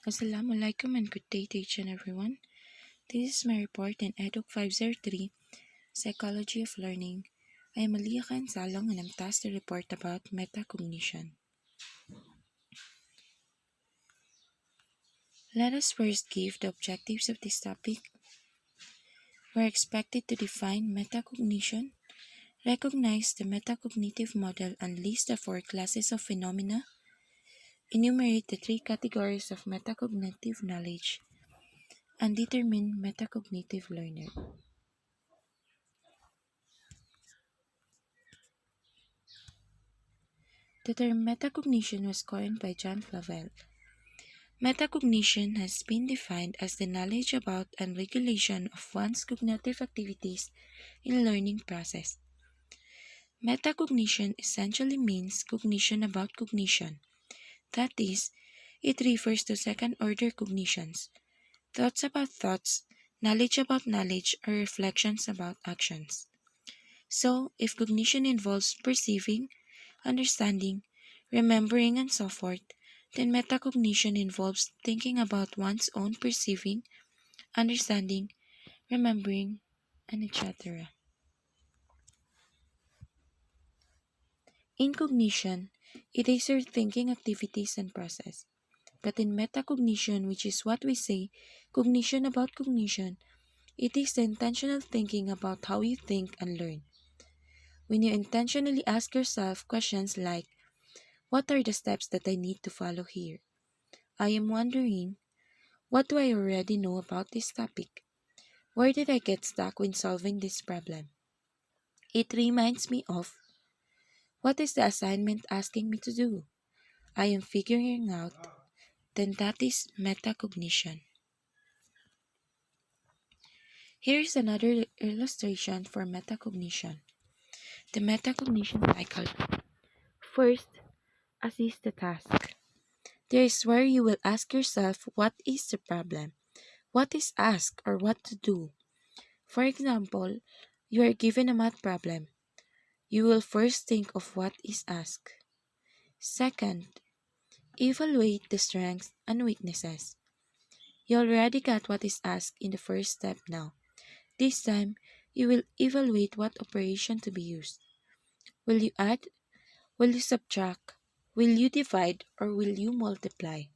Assalamualaikum and good day to each and everyone. This is my report in Educ 503, Psychology of Learning. I am Aliyah Salong and I'm tasked to report about metacognition. Let us first give the objectives of this topic. We are expected to define metacognition, recognize the metacognitive model and list the 4 classes of phenomena, enumerate the 3 categories of metacognitive knowledge, and determine metacognitive learner. The term metacognition was coined by John Flavel. Metacognition has been defined as the knowledge about and regulation of one's cognitive activities in learning process. Metacognition essentially means cognition about cognition. That is, it refers to second-order cognitions, thoughts about thoughts, knowledge about knowledge, or reflections about actions. So, if cognition involves perceiving, understanding, remembering, and so forth, then metacognition involves thinking about one's own perceiving, understanding, remembering, and etc. In cognition, it is your thinking activities and process. But in metacognition, which is what we say, cognition about cognition, it is the intentional thinking about how you think and learn. When you intentionally ask yourself questions like, what are the steps that I need to follow here? I am wondering, what do I already know about this topic? Where did I get stuck when solving this problem? It reminds me of, what is the assignment asking me to do? I am figuring out, then that is metacognition. Here is another illustration for metacognition. The metacognition cycle. First, assess the task. There is where you will ask yourself what is the problem, what is asked, or what to do. For example, you are given a math problem. You will first think of what is asked. Second, evaluate the strengths and weaknesses. You already got what is asked in the first step now. This time, you will evaluate what operation to be used. Will you add? Will you subtract? Will you divide or will you multiply?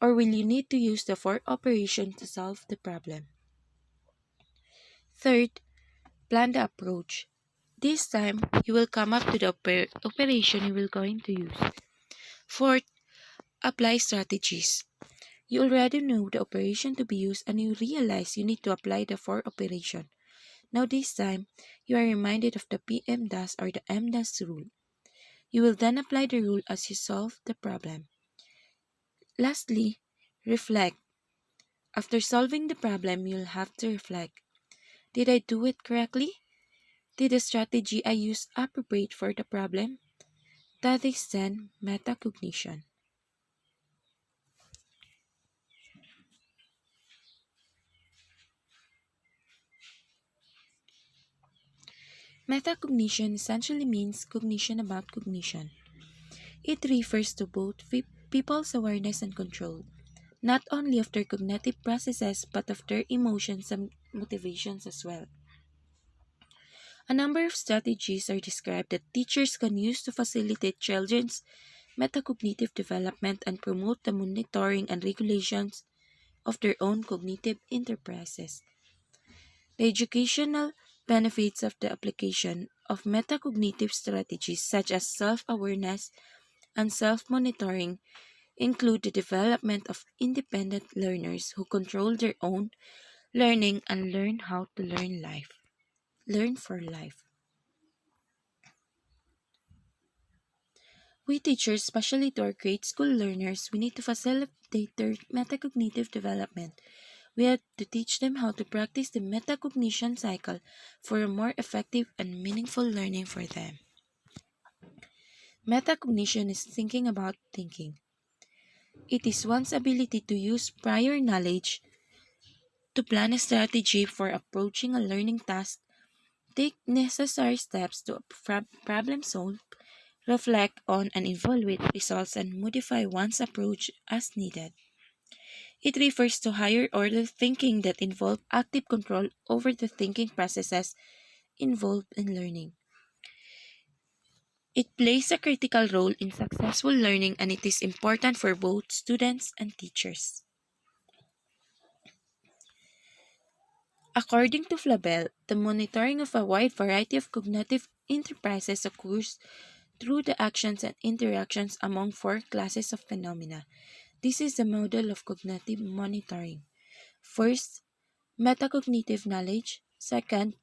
Or will you need to use the fourth operation to solve the problem? Third, plan the approach. This time, you will come up to the operation you will going to use. Fourth, apply strategies. You already know the operation to be used and you realize you need to apply the fourth operation. Now this time, you are reminded of the PEMDAS or the MDAS rule. You will then apply the rule as you solve the problem. Lastly, reflect. After solving the problem, you'll have to reflect. Did I do it correctly? Did the strategy I used appropriate for the problem? That is then metacognition. Metacognition essentially means cognition about cognition. It refers to both people's awareness and control, not only of their cognitive processes but of their emotions and motivations as well. A number of strategies are described that teachers can use to facilitate children's metacognitive development and promote the monitoring and regulations of their own cognitive enterprises. The educational benefits of the application of metacognitive strategies such as self-awareness and self-monitoring include the development of independent learners who control their own learning and learn how to learn for life. We teachers, especially to our grade school learners, we need to facilitate their metacognitive development. We have to teach them how to practice the metacognition cycle for a more effective and meaningful learning for them. Metacognition is thinking about thinking. It is one's ability to use prior knowledge to plan a strategy for approaching a learning task, take necessary steps to problem solve, reflect on and evaluate results, and modify one's approach as needed. It refers to higher order thinking that involve active control over the thinking processes involved in learning. It plays a critical role in successful learning and it is important for both students and teachers. According to Flabel, the monitoring of a wide variety of cognitive enterprises occurs through the actions and interactions among four classes of phenomena. This is the model of cognitive monitoring. First, metacognitive knowledge. Second,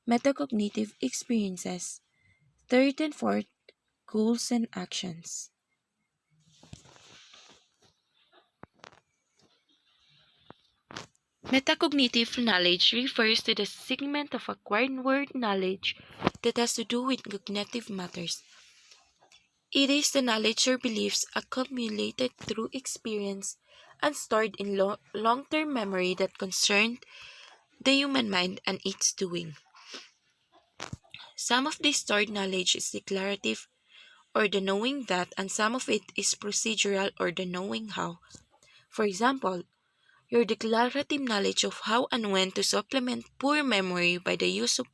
metacognitive experiences. Third and fourth, goals and actions. Metacognitive knowledge refers to the segment of acquired word knowledge that has to do with cognitive matters. It is the knowledge or beliefs accumulated through experience and stored in long-term memory that concern the human mind and its doing. Some of this stored knowledge is declarative or the knowing that, and some of it is procedural or the knowing how. For example, your declarative knowledge of how and when to supplement poor memory by the use of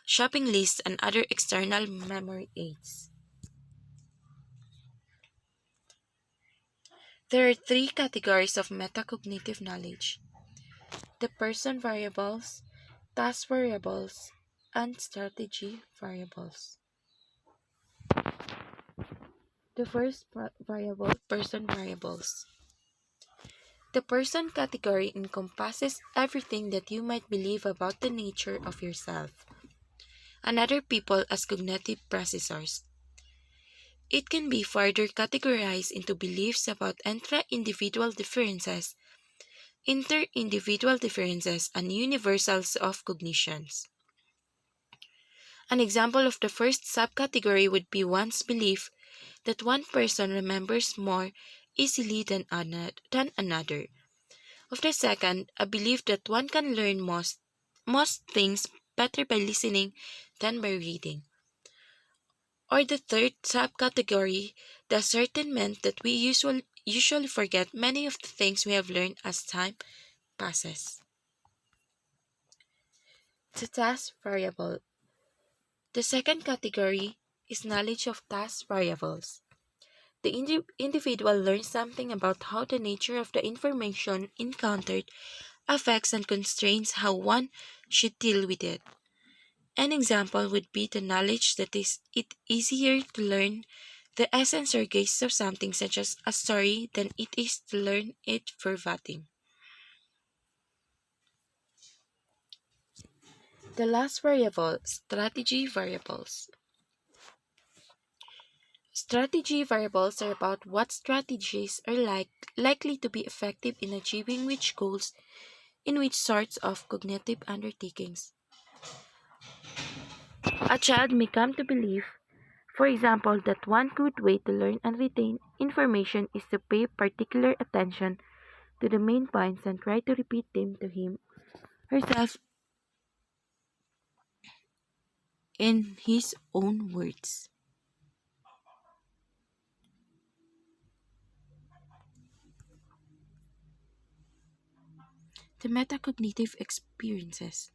shopping lists and other external memory aids. There are three categories of metacognitive knowledge: the person variables, task variables, and strategy variables. The first variable, person variables. The person category encompasses everything that you might believe about the nature of yourself and other people as cognitive processors. It can be further categorized into beliefs about intra-individual differences, inter-individual differences, and universals of cognitions. An example of the first subcategory would be one's belief that one person remembers more easily than another. Of the second, a belief that one can learn most things better by listening than by reading. Or the third subcategory, the ascertainment that we usually forget many of the things we have learned as time passes. The task variable. The second category is knowledge of task variables. The individual learns something about how the nature of the information encountered affects and constrains how one should deal with it. An example would be the knowledge that it easier to learn the essence or gist of something such as a story than it is to learn it verbatim. The last variable, strategy variables. Strategy variables are about what strategies are likely to be effective in achieving which goals in which sorts of cognitive undertakings. A child may come to believe, for example, that one good way to learn and retain information is to pay particular attention to the main points and try to repeat them to him herself in his own words. The metacognitive experiences.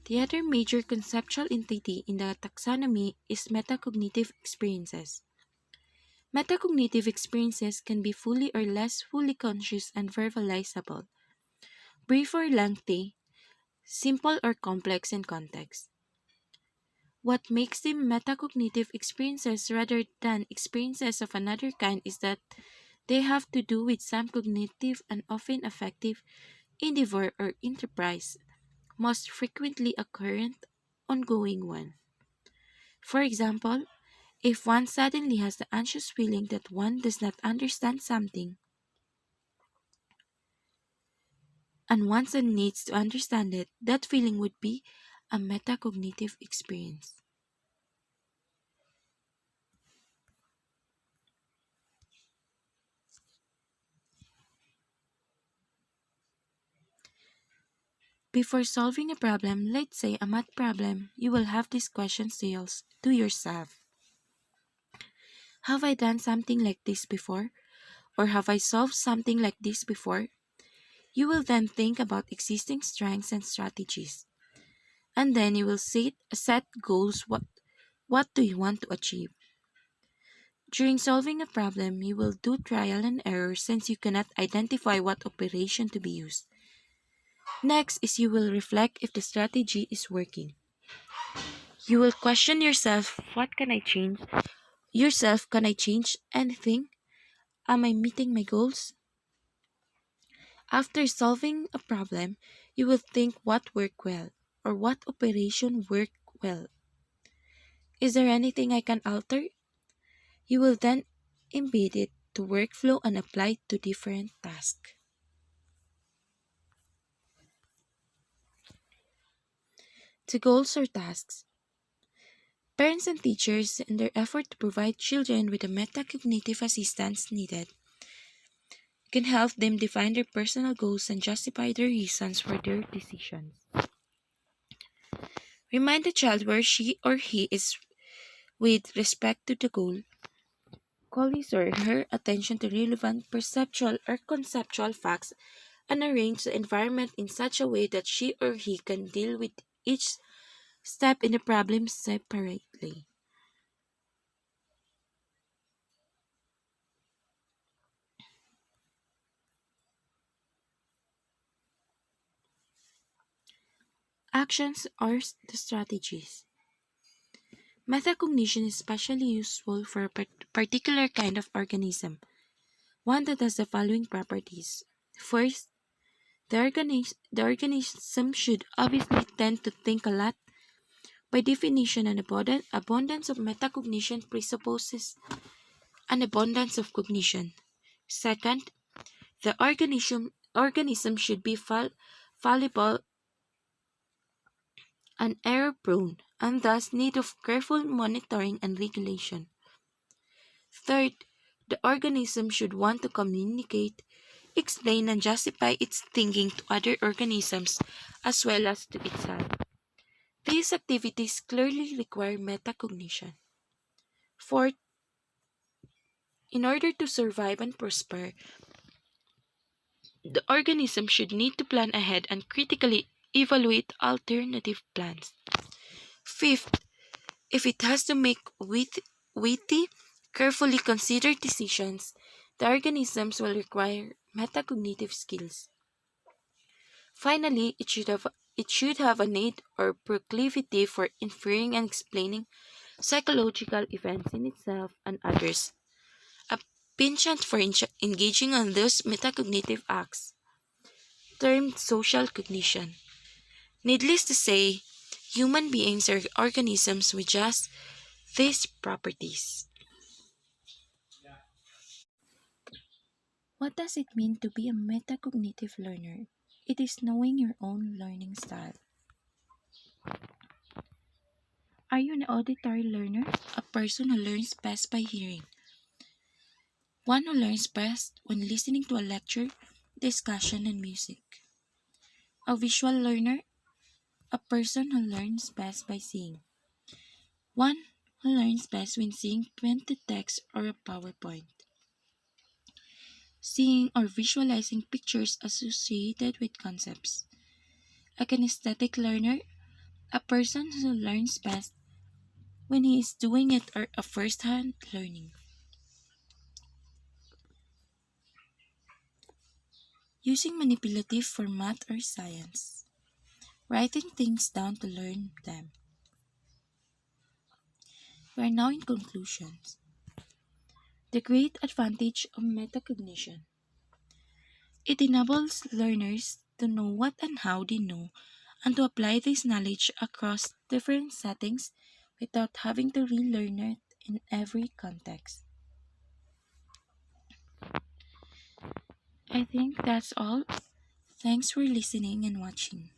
The other major conceptual entity in the taxonomy is metacognitive experiences. Metacognitive experiences can be fully or less fully conscious and verbalizable, brief or lengthy, simple or complex in context. What makes them metacognitive experiences rather than experiences of another kind is that they have to do with some cognitive and often affective endeavor or enterprise, most frequently a current, ongoing one. For example, if one suddenly has the anxious feeling that one does not understand something, and one suddenly needs to understand it, that feeling would be a metacognitive experience. Before solving a problem, let's say a math problem, you will have these questions to yourself. Have I done something like this before? Or have I solved something like this before? You will then think about existing strengths and strategies. And then you will set goals. What do you want to achieve? During solving a problem, you will do trial and error since you cannot identify what operation to be used. Next is you will reflect if the strategy is working. You will question yourself, what can I change? Can I change anything? Am I meeting my goals? After solving a problem, you will think what worked well or what operation worked well. Is there anything I can alter? You will then embed it to workflow and apply it to different tasks. To goals or tasks. Parents and teachers, in their effort to provide children with the metacognitive assistance needed, can help them define their personal goals and justify their reasons for their decisions. Remind the child where she or he is with respect to the goal. Call his or her attention to relevant perceptual or conceptual facts and arrange the environment in such a way that she or he can deal with each step in the problem separately. Actions or the strategies. Metacognition is especially useful for a particular kind of organism, one that has the following properties. First, the organism should obviously tend to think a lot. By definition, an abundance of metacognition presupposes an abundance of cognition. Second, the organism should be fallible and error prone, and thus need of careful monitoring and regulation. Third, the organism should want to communicate, explain, and justify its thinking to other organisms as well as to itself. These activities clearly require metacognition. Fourth, in order to survive and prosper, the organism should need to plan ahead and critically evaluate alternative plans. Fifth, if it has to make witty, carefully considered decisions, the organisms will require metacognitive skills. Finally, it should have a need or proclivity for inferring and explaining psychological events in itself and others, a penchant for engaging on those metacognitive acts, termed social cognition. Needless to say, human beings are organisms with just these properties. What does it mean to be a metacognitive learner? It is knowing your own learning style. Are you an auditory learner? A person who learns best by hearing. One who learns best when listening to a lecture, discussion, and music. A visual learner? A person who learns best by seeing. One who learns best when seeing printed text or a PowerPoint. Seeing or visualizing pictures associated with concepts. A kinesthetic learner? A person who learns best when he is doing it or a first-hand learning. Using manipulative for math or science. Writing things down to learn them. We are now in conclusions. The great advantage of metacognition. It enables learners to know what and how they know and to apply this knowledge across different settings without having to relearn it in every context. I think that's all. Thanks for listening and watching.